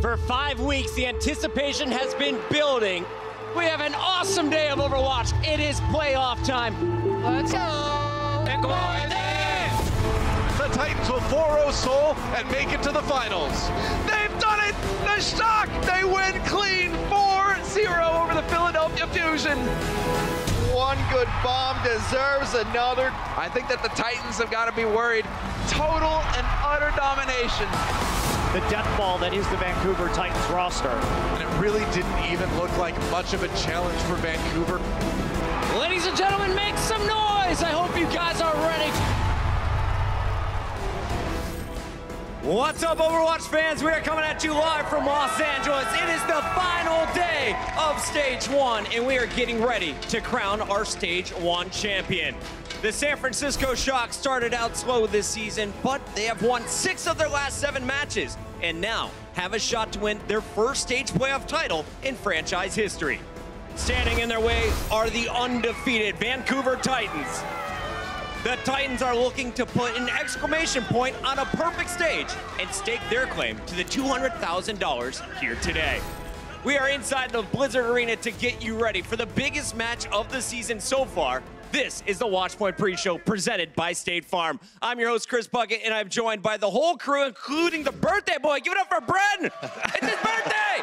For 5 weeks, the anticipation has been building. We have an awesome day of Overwatch. It is playoff time. Let's go! The Titans will 4-0 Seoul and make it to the finals. They've done it! The Shock! They win clean 4-0 over the Philadelphia Fusion. One good bomb deserves another. I think that the Titans have got to be worried. Total and utter domination. The death ball that is the Vancouver Titans roster. And it really didn't even look like much of a challenge for Vancouver. Ladies and gentlemen, make some noise! I hope you guys are ready. What's up, Overwatch fans? We are coming at you live from Los Angeles. It is the final day of Stage 1, and we are getting ready to crown our Stage 1 champion. The San Francisco Shock started out slow this season, but they have won 6 of their last 7 matches, and now have a shot to win their first stage playoff title in franchise history. Standing in their way are the undefeated Vancouver Titans. The Titans are looking to put an exclamation point on a perfect stage and stake their claim to the $200,000 here today. We are inside the Blizzard Arena to get you ready for the biggest match of the season so far. This is the Watchpoint pre-show presented by State Farm. I'm your host, Chris Puckett, and I'm joined by the whole crew, including the birthday boy. Give it up for Bren! It's his birthday!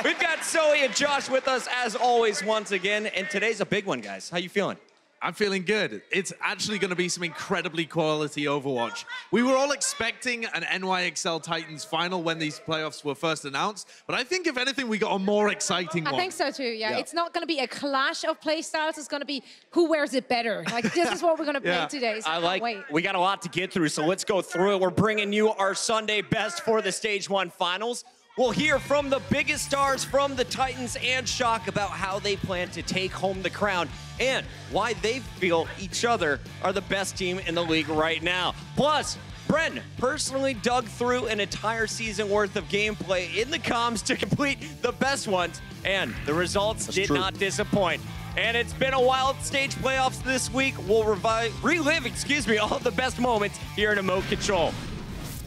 We've got Zoe and Josh with us, as always, once again, and today's a big one, guys. How you feeling? I'm feeling good. It's actually going to be some incredibly quality Overwatch. We were all expecting an NYXL Titans final when these playoffs were first announced, but I think if anything, we got a more exciting one. I think so too, yeah. It's not going to be a clash of play styles. It's going to be who wears it better. Like, this is what we're going to play today. So we got a lot to get through, so let's go through it. We're bringing you our Sunday best for the Stage 1 finals. We'll hear from the biggest stars from the Titans and Shock about how they plan to take home the crown and why they feel each other are the best team in the league right now. Plus, Bren personally dug through an entire season worth of gameplay in the comms to complete the best ones, and the results did not disappoint. And it's been a wild stage playoffs this week. We'll relive all the best moments here in Emote Control.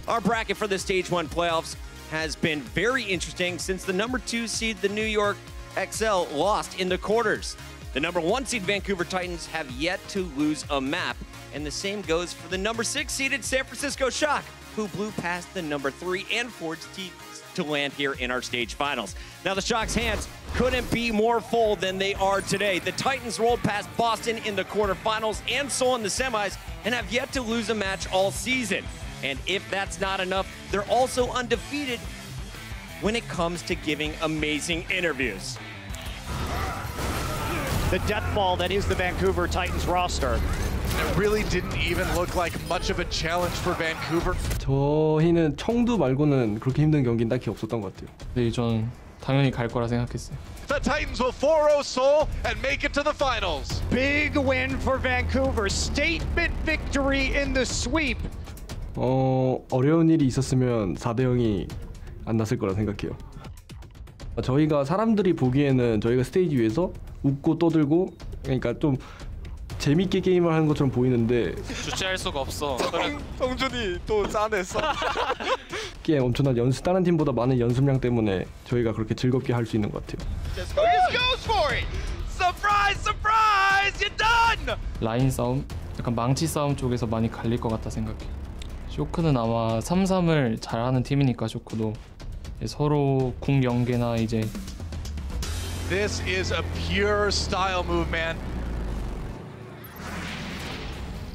Our bracket for the Stage 1 playoffs has been very interesting since the number 2 seed, the New York XL, lost in the quarters. The number 1 seed Vancouver Titans have yet to lose a map, and the same goes for the number 6 seeded San Francisco Shock, who blew past the number 3 and 4 teams to land here in our stage finals. Now the Shock's hands couldn't be more full than they are today. The Titans rolled past Boston in the quarterfinals and Seoul in the semis, and have yet to lose a match all season. And if that's not enough, they're also undefeated when it comes to giving amazing interviews. The death ball that is the Vancouver Titans roster. It really didn't even look like much of a challenge for Vancouver. 저희는 청두 말고는 그렇게 힘든 경기는 딱히 없었던 것 같아요. 네, 저는 당연히 갈 거라 생각했어요. The Titans will 4-0 Seoul and make it to the finals. Big win for Vancouver. Statement victory in the sweep. 어려운 일이 있었으면 4대0이 안 났을 거라 생각해요. 저희가 사람들이 보기에는 저희가 스테이지 위에서 웃고 떠들고 그러니까 좀 재밌게 게임을 하는 것처럼 보이는데 주체할 수가 없어. 성준이 또 짜냈어. 게임 엄청난 다른 팀보다 많은 연습량 때문에 저희가 그렇게 즐겁게 할 수 있는 것 같아요. Just goes for it. Surprise, surprise, you're done. 라인 싸움, 약간 망치 싸움 쪽에서 많이 갈릴 것 같다 생각해. 쇼크는 아마 3-3을 잘하는 팀이니까 쇼크도 서로 궁 연계나 이제. This is a pure style move, man.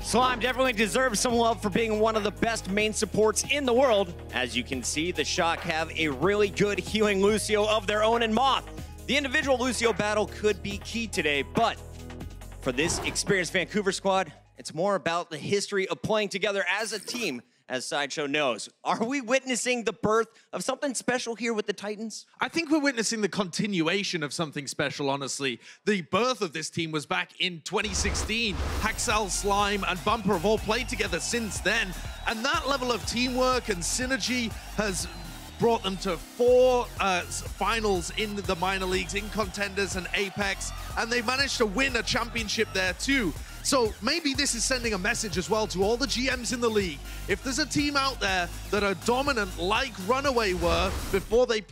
Slime definitely deserves some love for being one of the best main supports in the world. As you can see, the Shock have a really good healing Lucio of their own in Moth. The individual Lucio battle could be key today, but for this experienced Vancouver squad, it's more about the history of playing together as a team, as Sideshow knows. Are we witnessing the birth of something special here with the Titans? I think we're witnessing the continuation of something special, honestly. The birth of this team was back in 2016. Haxel, Slime, and Bumper have all played together since then. And that level of teamwork and synergy has brought them to 4 finals in the minor leagues, in Contenders and Apex. And they managed to win a championship there too. So maybe this is sending a message as well to all the GMs in the league. If there's a team out there that are dominant like Runaway were before they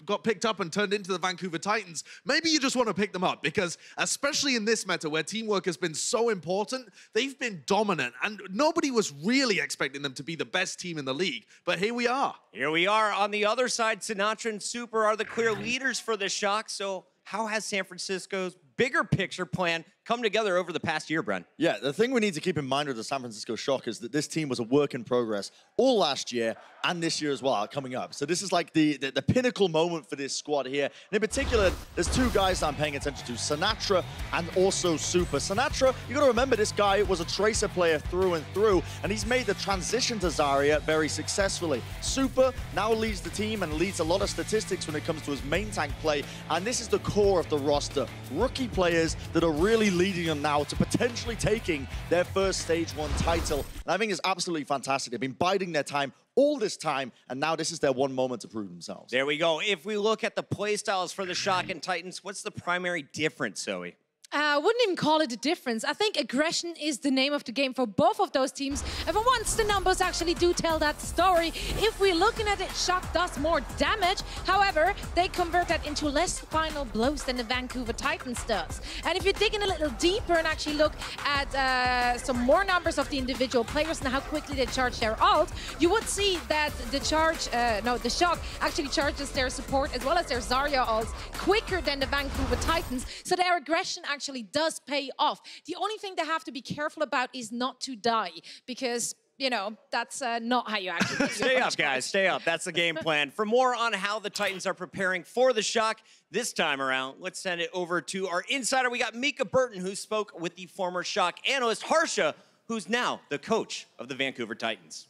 got picked up and turned into the Vancouver Titans, maybe you just want to pick them up, because especially in this meta where teamwork has been so important, they've been dominant and nobody was really expecting them to be the best team in the league. But here we are. Here we are. On the other side, Sinatra and Super are the clear leaders for this shock. So how has San Francisco's bigger picture plan come together over the past year, Bren? Yeah, the thing we need to keep in mind with the San Francisco Shock is that this team was a work in progress all last year and this year as well, coming up. So this is like the pinnacle moment for this squad here. And in particular, there's two guys I'm paying attention to, Sinatra and also Super. Sinatra, you gotta remember this guy was a Tracer player through and through, and he's made the transition to Zarya very successfully. Super now leads the team and leads a lot of statistics when it comes to his main tank play, and this is the core of the roster. Rookie players that are really leading them now to potentially taking their first Stage 1 title. And I think it's absolutely fantastic. They've been biding their time all this time, and now this is their one moment to prove themselves. There we go. If we look at the play styles for the Shock and Titans, what's the primary difference, Zoe? I wouldn't even call it a difference. I think aggression is the name of the game for both of those teams. And for once, the numbers actually do tell that story. If we're looking at it, Shock does more damage. However, they convert that into less final blows than the Vancouver Titans does. And if you dig in a little deeper and actually look at some more numbers of the individual players and how quickly they charge their ult, you would see that the Shock actually charges their support as well as their Zarya ults quicker than the Vancouver Titans. So their aggression actually does pay off. The only thing they have to be careful about is not to die, because, you know, that's not how you actually Stay up, guys, stay up. That's the game plan. For more on how the Titans are preparing for the Shock this time around, let's send it over to our insider. We got Mika Burton, who spoke with the former Shock analyst, Harsha, who's now the coach of the Vancouver Titans.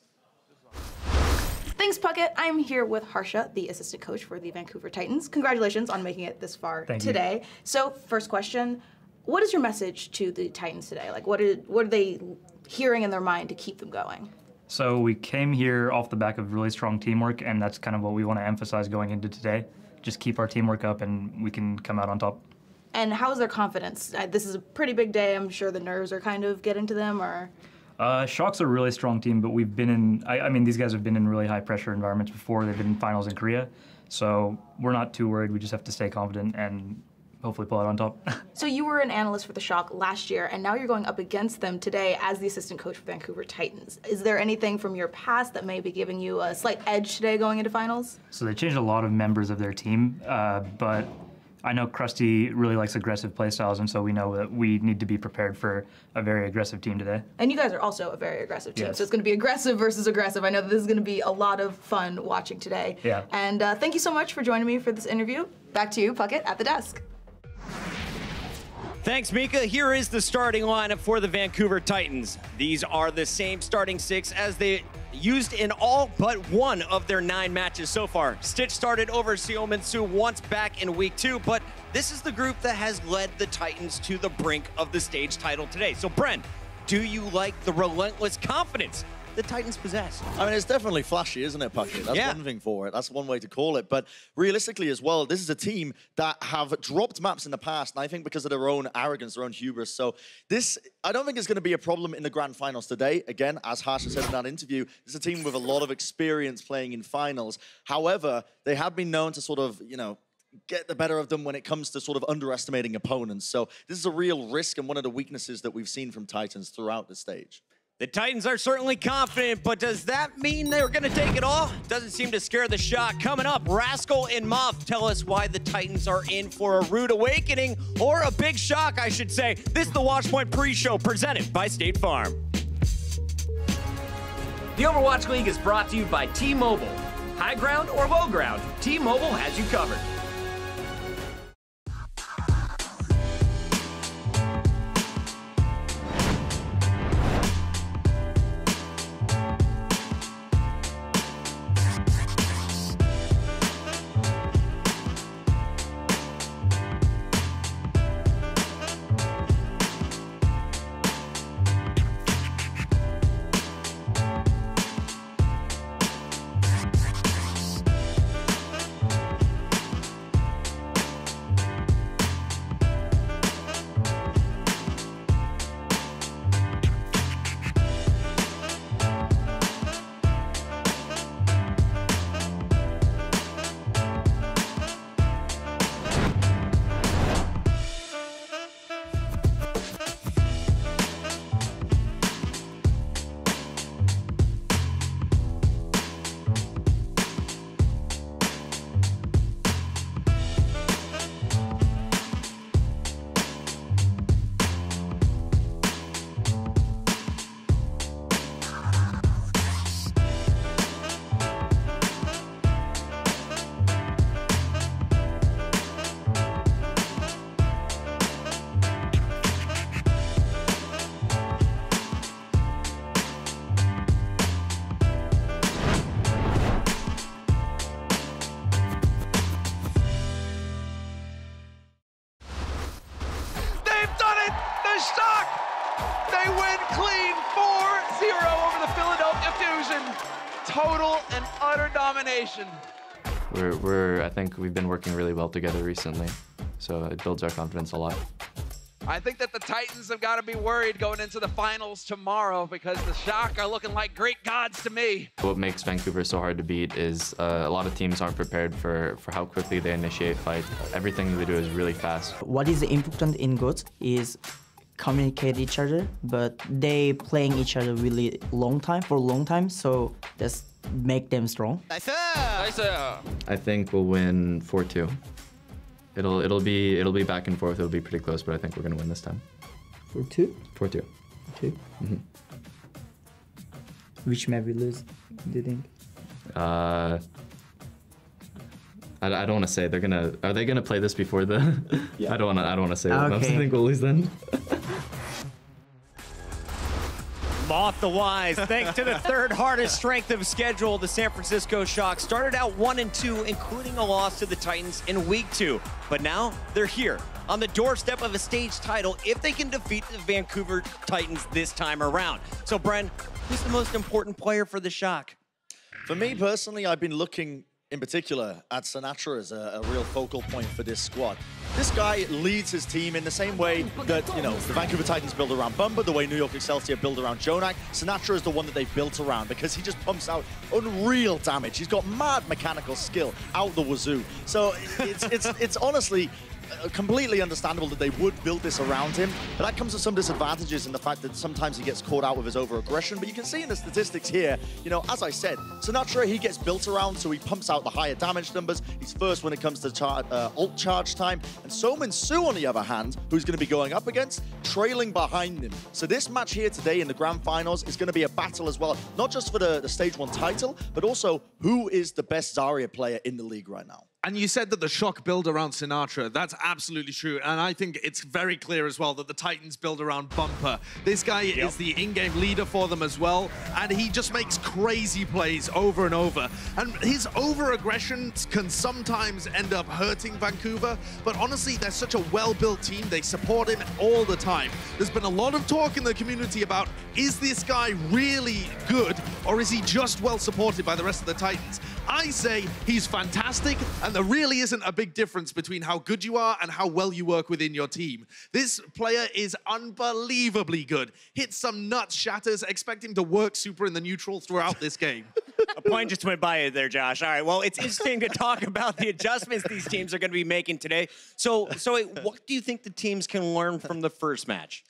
Thanks, Puckett. I'm here with Harsha, the assistant coach for the Vancouver Titans. Congratulations on making it this far today. So, first question, what is your message to the Titans today? Like, what are they hearing in their mind to keep them going? So we came here off the back of really strong teamwork, and that's kind of what we want to emphasize going into today. Just keep our teamwork up, and we can come out on top. And how is their confidence? This is a pretty big day. I'm sure the nerves are kind of getting to them, or... Shock's a really strong team, but we've been in, I mean, these guys have been in really high pressure environments before. They've been in finals in Korea. So we're not too worried. We just have to stay confident and hopefully pull it on top. So you were an analyst for the Shock last year, and now you're going up against them today as the assistant coach for Vancouver Titans. Is there anything from your past that may be giving you a slight edge today going into finals? So they changed a lot of members of their team, but I know Krusty really likes aggressive playstyles, and so we know that we need to be prepared for a very aggressive team today. And you guys are also a very aggressive team, yes. So it's going to be aggressive versus aggressive. I know that this is going to be a lot of fun watching today. Yeah. And thank you so much for joining me for this interview. Back to you, Puckett, at the desk. Thanks, Mika. Here is the starting lineup for the Vancouver Titans. These are the same starting six as they used in all but one of their 9 matches so far. Stitch started over Seominsu once back in week 2, but this is the group that has led the Titans to the brink of the stage title today. So, Bren, do you like the relentless confidence the Titans possess? I mean, it's definitely flashy, isn't it, Puckett? That's one thing for it. That's one way to call it. But realistically as well, this is a team that have dropped maps in the past, and I think because of their own arrogance, their own hubris. So this, I don't think it's going to be a problem in the grand finals today. Again, as Harsha said in that interview, it's a team with a lot of experience playing in finals. However, they have been known to sort of, you know, get the better of them when it comes to sort of underestimating opponents. So this is a real risk and one of the weaknesses that we've seen from Titans throughout the stage. The Titans are certainly confident, but does that mean they're going to take it all? Doesn't seem to scare the Shock. Coming up, Rascal and Moth tell us why the Titans are in for a rude awakening, or a big shock, I should say. This is the Watchpoint pre-show presented by State Farm. The Overwatch League is brought to you by T-Mobile. High ground or low ground, T-Mobile has you covered. total and utter domination. I think we've been working really well together recently, so it builds our confidence a lot. I think that the Titans have got to be worried going into the finals tomorrow because the Shock are looking like Greek gods to me. What makes Vancouver so hard to beat is a lot of teams aren't prepared for how quickly they initiate fights. Everything they do is really fast. What is important in GOATS is communicate each other, but they playing each other really for a long time, so that's make them strong. Nice. I think we'll win 4-2. It'll be back and forth. It'll be pretty close, but I think we're gonna win this time. 4-2? 4-2. 2. Mm-hmm. Which map we lose, do you think? I don't want to say. Are they gonna play this before the? Yeah. I don't want to say what maps I think we'll lose then. Moth the Wise, thanks to the third hardest strength of schedule, the San Francisco Shock started out 1-2, including a loss to the Titans in week 2. But now they're here on the doorstep of a stage title if they can defeat the Vancouver Titans this time around. So, Bren, who's the most important player for the Shock? For me personally, I've been looking in particular at Sinatra as a real focal point for this squad. This guy leads his team in the same way that, the Vancouver Titans build around Bumba, the way New York Excelsior build around Jonak. Sinatra is the one that they've built around because he just pumps out unreal damage. He's got mad mechanical skill out the wazoo. So it's honestly completely understandable that they would build this around him, but that comes with some disadvantages in the fact that sometimes he gets caught out with his over-aggression. But you can see in the statistics here, as I said, Sinatra, he gets built around, so he pumps out the higher damage numbers. He's first when it comes to ult charge time. And Somin Su, on the other hand, who's going to be going up against, trailing behind him. So this match here today in the grand finals is going to be a battle as well, not just for the Stage 1 title, but also who is the best Zarya player in the league right now. And you said that the Shock build around Sinatra. That's absolutely true. And I think it's very clear as well that the Titans build around Bumper. This guy is the in-game leader for them as well. And he just makes crazy plays over and over. And his over-aggression can sometimes end up hurting Vancouver. But honestly, they're such a well-built team. They support him all the time. There's been a lot of talk in the community about, is this guy really good? Or is he just well supported by the rest of the Titans? I say he's fantastic, and there really isn't a big difference between how good you are and how well you work within your team. This player is unbelievably good. Hits some nuts shatters. Expect him to work super in the neutral throughout this game. A point just went by you there, Josh. All right, well, it's interesting to talk about the adjustments these teams are going to be making today. So what do you think the teams can learn from the first match?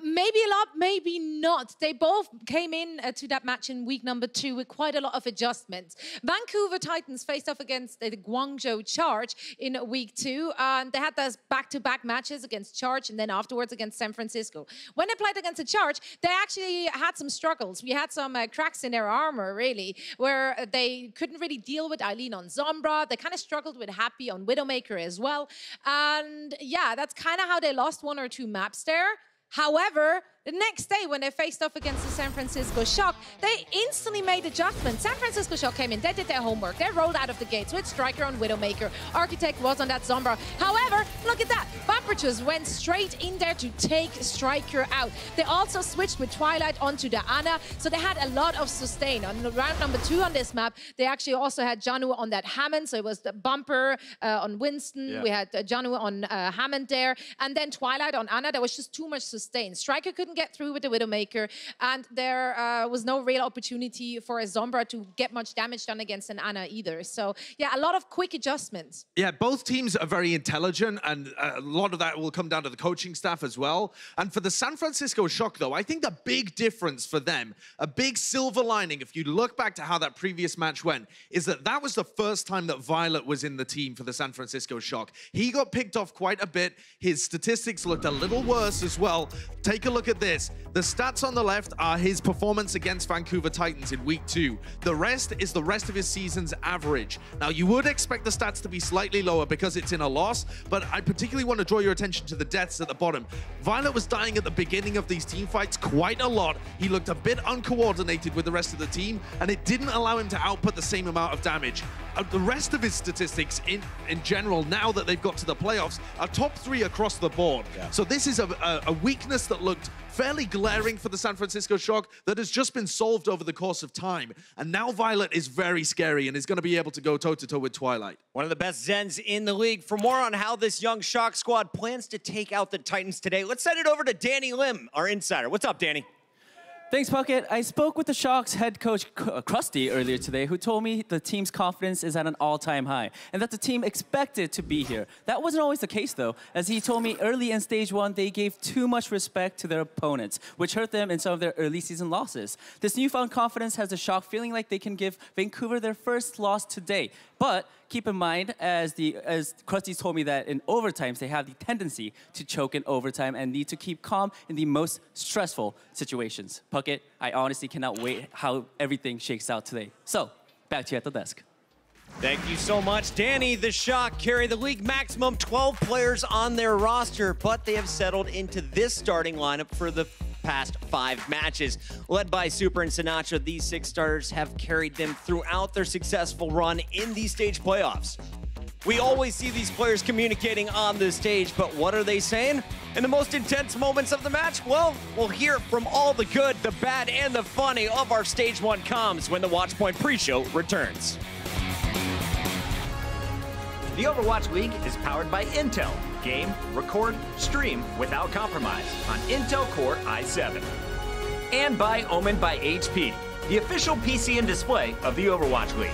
Maybe a lot, maybe not. They both came in to that match in week number 2 with quite a lot of adjustments. Vancouver Titans faced off against the Guangzhou Charge in week 2. They had those back-to-back matches against Charge and then afterwards against San Francisco. When they played against the Charge, they actually had some struggles. We had some cracks in their armor, really, where they couldn't really deal with Eileen on Zombra. They kind of struggled with Happy on Widowmaker as well. And yeah, that's kind of how they lost 1 or 2 maps there. However, the next day when they faced off against the San Francisco Shock, they instantly made adjustments. San Francisco Shock came in, they did their homework, they rolled out of the gates with Striker on Widowmaker. Architect was on that Zombra. However, look at that, Bumper just went straight in there to take Striker out. They also switched with Twilight onto the Ana, so they had a lot of sustain. On round number 2 on this map, they actually also had Janu on that Hammond, so it was the Bumper on Winston, we had Janu on Hammond there, and then Twilight on Ana. There was just too much sustain. Striker couldn't get through with the Widowmaker, and there was no real opportunity for a Zombra to get much damage done against an Ana either. So yeah, a lot of quick adjustments. Yeah, both teams are very intelligent, and a lot of that will come down to the coaching staff as well. And for the San Francisco Shock, though, I think the big difference for them, a big silver lining, if you look back to how that previous match went, is that that was the first time that Violet was in the team for the San Francisco Shock. He got picked off quite a bit. His statistics looked a little worse as well. Take a look at this. The stats on the left are his performance against Vancouver Titans in week 2. The rest is the rest of his season's average. Now, you would expect the stats to be slightly lower because it's in a loss, but I particularly want to draw your attention to the deaths at the bottom. Violet was dying at the beginning of these team fights quite a lot. He looked a bit uncoordinated with the rest of the team, and it didn't allow him to output the same amount of damage. The rest of his statistics in general, now that they've got to the playoffs, are top 3 across the board. So this is a weakness that looked fairly glaring for the San Francisco Shock that has just been solved over the course of time. And now Violet is very scary and is going to be able to go toe-to-toe with Twilight. One of the best Zens in the league. For more on how this young Shock squad plans to take out the Titans today, let's send it over to Danny Lim, our insider. What's up, Danny? Thanks, Puckett. I spoke with the Shock's head coach, Krusty, earlier today, who told me the team's confidence is at an all-time high and that the team expected to be here. That wasn't always the case, though, as he told me early in Stage 1, they gave too much respect to their opponents, which hurt them in some of their early season losses. This newfound confidence has the Shock feeling like they can give Vancouver their first loss today. But keep in mind, as Krusty told me, that in overtimes, they have the tendency to choke in overtime and need to keep calm in the most stressful situations. Puckett, I honestly cannot wait how everything shakes out today. So, back to you at the desk. Thank you so much, Danny. The Shock carry the league maximum 12 players on their roster, but they have settled into this starting lineup for the past 5 matches. Led by Super and Sinatra, these 6 starters have carried them throughout their successful run in these stage playoffs. We always see these players communicating on the stage, but what are they saying? In the most intense moments of the match, well, we'll hear from all the good, the bad, and the funny of our Stage 1 comms when the Watchpoint pre-show returns. The Overwatch League is powered by Intel. Game, record, stream without compromise on Intel Core i7. And by Omen by HP, the official PC and display of the Overwatch League.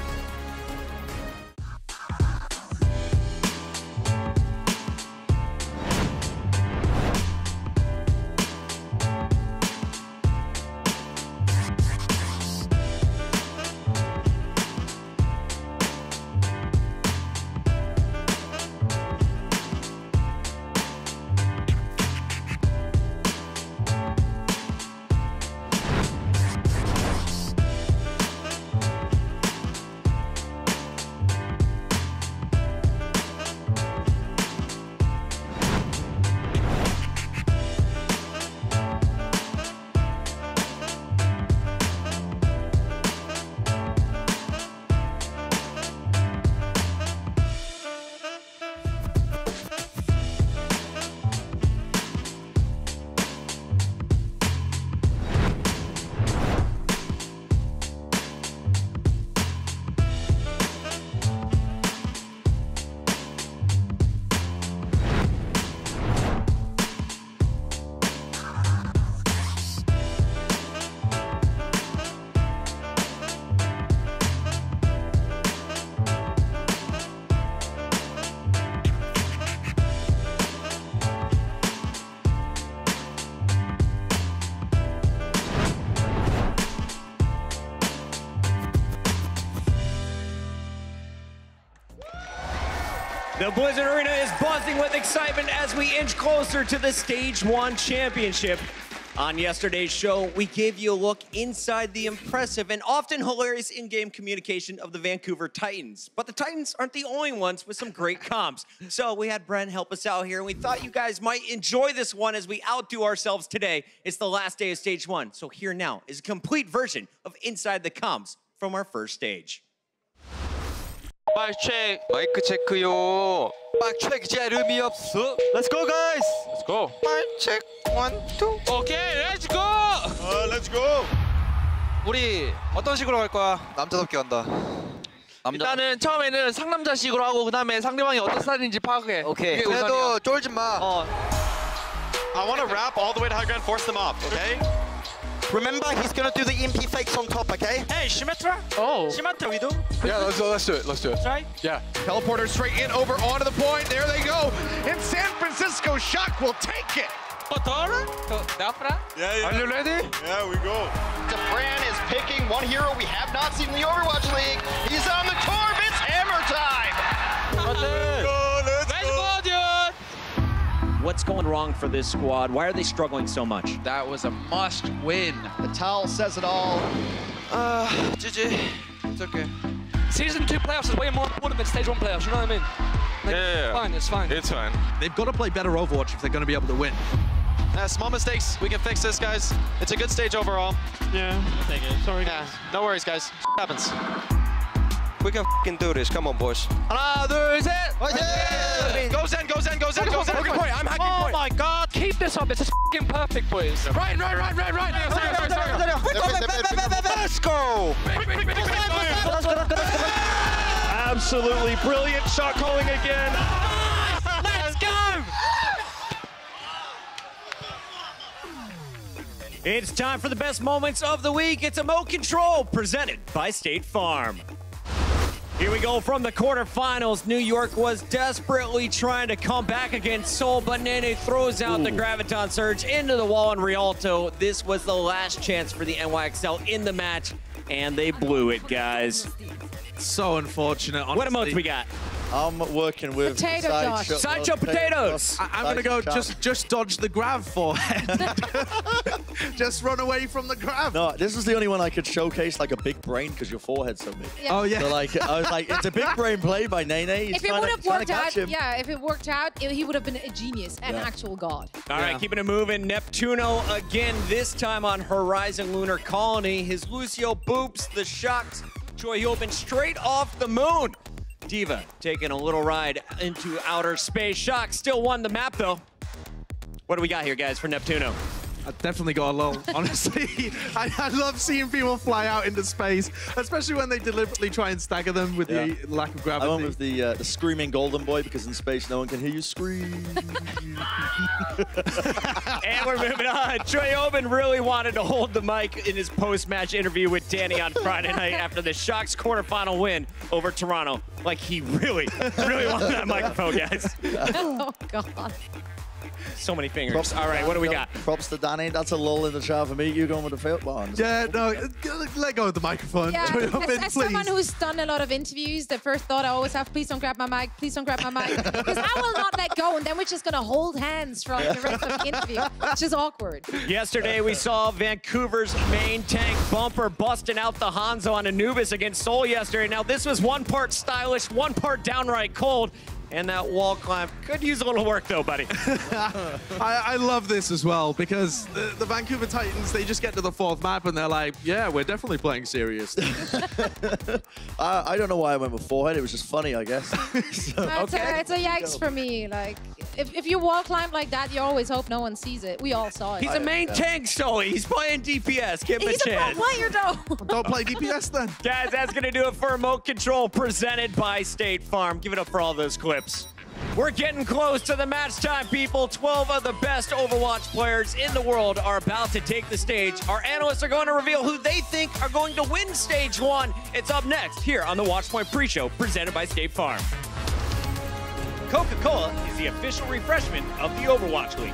The Blizzard Arena is buzzing with excitement as we inch closer to the Stage 1 championship. On yesterday's show, we gave you a look inside the impressive and often hilarious in-game communication of the Vancouver Titans. But the Titans aren't the only ones with some great comms. So we had Bren help us out here, and we thought you guys might enjoy this one as we outdo ourselves today. It's the last day of Stage 1, so here now is a complete version of Inside the Comms from our first stage. 마이크 체크. 마이크 체크요. 마이크 체크 재름이 없어. Let's go, guys. Let's go. 마이크 체크 1, 2. 오케이, let's go. Let's go. 우리 어떤 식으로 갈 거야? 남자답게 간다. 일단은 처음에는 상남자식으로 하고 그다음에 상대방이 어떤 스타일인지 파악해. 오케이. 그래도 쫄지 마. I want to wrap all the way to high ground, force them up, okay? Remember, he's gonna do the EMP fakes on top, okay? Hey, Symmetra? Oh. Symmetra, we do? Yeah, let's do it. Let's do it. Try? Yeah. Teleporter straight in, over onto the point. There they go. And San Francisco Shock will take it. Yeah. Are you ready? Yeah, we go. DeFran is picking one hero we have not seen in the Overwatch League. He's on the Corb. It's hammer time. Let's go, dude. What's going wrong for this squad? Why are they struggling so much? That was a must win. The towel says it all. GG. It's okay. Season 2 playoffs is way more important than Stage 1 playoffs, you know what I mean? Like, Yeah. It's fine. It's fine. They've got to play better Overwatch if they're going to be able to win. Small mistakes. We can fix this, guys. It's a good stage overall. Yeah, I'll take it. Sorry, guys. No worries, guys. Happens. We can f***ing do this. Come on, boys. 하나, 둘, 셋. Goes in, goes in, goes in, goes in. I'm hacking point. Oh my God. Keep this up. It's a fucking perfect, boys. Right. Let's go. Absolutely brilliant shot calling again. Let's go! It's time for the best moments of the week. It's Remote Control, presented by State Farm. Here we go from the quarterfinals. New York was desperately trying to come back against Seoul, but Nene throws out the Graviton Surge into the wall in Rialto. This was the last chance for the NYXL in the match, and they blew it, guys. So unfortunate, honestly. What emotes we got? I'm working with Sideshow potatoes. I'm going to go just dodge the grab forehead. Just run away from the grab. No, this was the only one I could showcase like a big brain because your forehead's so big. Yeah. Oh, yeah. So like, I was like, it's a big brain play by Nene. If it would have worked out, if it worked out, he would have been a genius, an actual god. All right, keeping it moving. Neptuno again, this time on Horizon Lunar Colony. His Lucio boops the Shocks. Choi Hyobin straight off the moon. Diva taking a little ride into outer space. Shock still won the map, though. What do we got here, guys, for Neptuno? I definitely got a lull, honestly. I love seeing people fly out into space, especially when they deliberately try and stagger them with the lack of gravity. I went with the screaming golden boy because in space no one can hear you scream. And we're moving on. Choi Hyobin really wanted to hold the mic in his post-match interview with Danny on Friday night after the Shock's quarterfinal win over Toronto. Like he really wanted that microphone, guys. Oh, God. So many fingers. All right, what do we got? Props to Danny. That's a lull in the chat for me. You going with the field ones? Yeah, no, let go of the microphone. Yeah, Choi Hyobin, as someone who's done a lot of interviews, the first thought I always have, please don't grab my mic, please don't grab my mic. Because I will not let go, and then we're just going to hold hands from the rest of the interview. It's just awkward. Yesterday, we saw Vancouver's main tank Bumper busting out the Hanzo on Anubis against Seoul yesterday. Now, this was one part stylish, one part downright cold. And that wall climb could use a little work, though, buddy. I love this as well because the Vancouver Titans, they just get to the fourth map and they're like, yeah, we're definitely playing serious. I don't know why I went with forehead. It was just funny, I guess. It's a yikes for me. Like, if you wall climb like that, you always hope no one sees it. We all saw it. He's a main tank, Sully. He's playing DPS. Give him He's a chance. a pro player, though. Don't play DPS then. Guys, that's going to do it for Remote Control presented by State Farm. Give it up for all those clips. We're getting close to the match time, people. 12 of the best Overwatch players in the world are about to take the stage. Our analysts are going to reveal who they think are going to win Stage 1. It's up next here on the Watchpoint Pre-Show presented by State Farm. Coca-Cola is the official refreshment of the Overwatch League.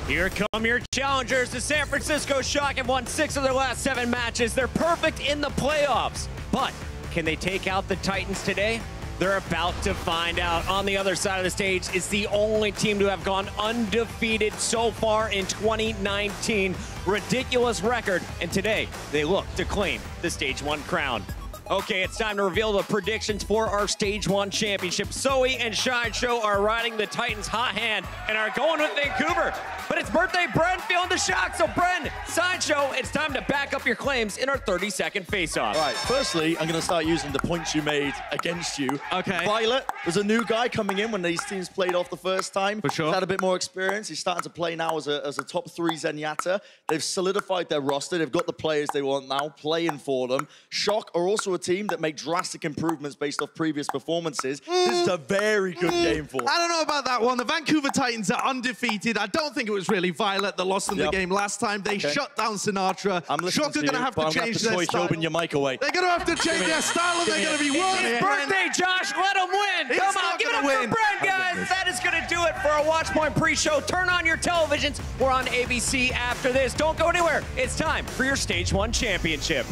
Here come your challengers. The San Francisco Shock have won 6 of their last 7 matches. They're perfect in the playoffs. But can they take out the Titans today? They're about to find out. On the other side of the stage is the only team to have gone undefeated so far in 2019. Ridiculous record. And today, they look to claim the Stage 1 crown. Okay, it's time to reveal the predictions for our Stage 1 championship. Zoe and Sideshow are riding the Titans' hot hand and are going with Vancouver. But it's birthday Bren feeling the shock. So Bren, Sideshow, it's time to back up your claims in our 30-second face-off. All right, firstly, I'm going to start using the points you made against you. Okay. Violet was a new guy coming in when these teams played off the first time. For sure. He's had a bit more experience. He's starting to play now as a top 3 Zenyatta. They've solidified their roster. They've got the players they want now playing for them. Shock are also a team that make drastic improvements based off previous performances. This is a very good game for them. I don't know about that one. The Vancouver Titans are undefeated. I don't think it was really Violet that lost them the game last time. They shut down Sinatra. Shock are going to have to change their style. Open your mic away. They're going to have to change their style and they're going to be winning. It's birthday, Josh. Let them win. Come on, give it up for Brent, guys. That is going to do it for our Watchpoint pre-show. Turn on your televisions. We're on ABC after this. Don't go anywhere. It's time for your Stage 1 championship.